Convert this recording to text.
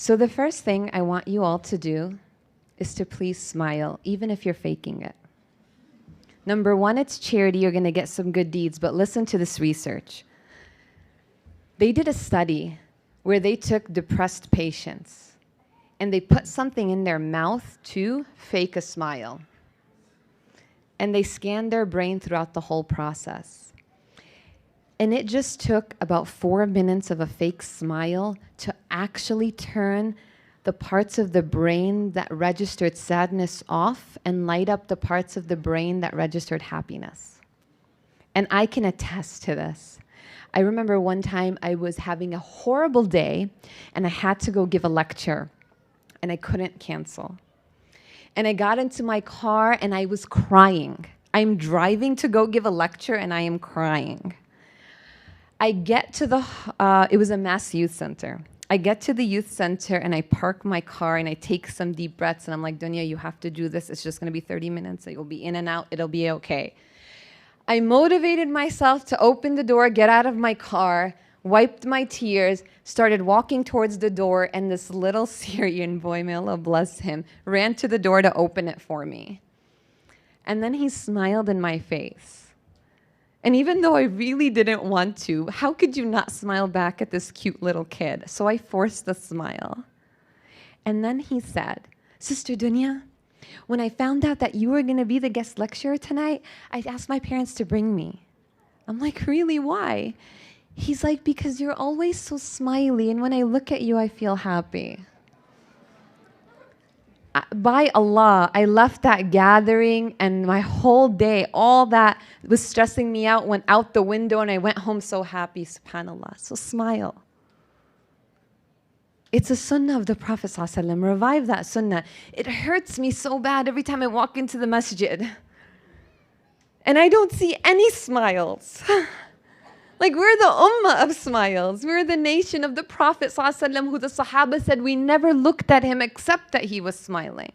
So the first thing I want you all to do is to please smile, even if you're faking it. Number one, it's charity. You're going to get some good deeds, but listen to this research. They did a study where they took depressed patients and they put something in their mouth to fake a smile. And they scanned their brain throughout the whole process. And it just took about 4 minutes of a fake smile to actually turn the parts of the brain that registered sadness off and light up the parts of the brain that registered happiness. And I can attest to this. I remember one time I was having a horrible day and I had to go give a lecture and I couldn't cancel. And I got into my car and I was crying. I'm driving to go give a lecture and I am crying. I get to it was a mass youth center. I get to the youth center and I park my car and I take some deep breaths and I'm like, Dunia, you have to do this. It's just gonna be 30 minutes. You'll be in and out. It'll be okay. I motivated myself to open the door, get out of my car, wiped my tears, started walking towards the door, and this little Syrian boy, may Allah bless him, ran to the door to open it for me. And then he smiled in my face. And even though I really didn't want to, how could you not smile back at this cute little kid? So I forced a smile. And then he said, Sister Dunia, when I found out that you were going to be the guest lecturer tonight, I asked my parents to bring me. I'm like, really, why? He's like, because you're always so smiley, and when I look at you, I feel happy. By Allah, I left that gathering and my whole day, all that was stressing me out, went out the window and I went home so happy, subhanAllah. So smile. It's a sunnah of the Prophet ﷺ. Revive that sunnah. It hurts me so bad every time I walk into the masjid. And I don't see any smiles. Like, we're the ummah of smiles. We're the nation of the Prophet ﷺ, who the Sahaba said we never looked at him except that he was smiling.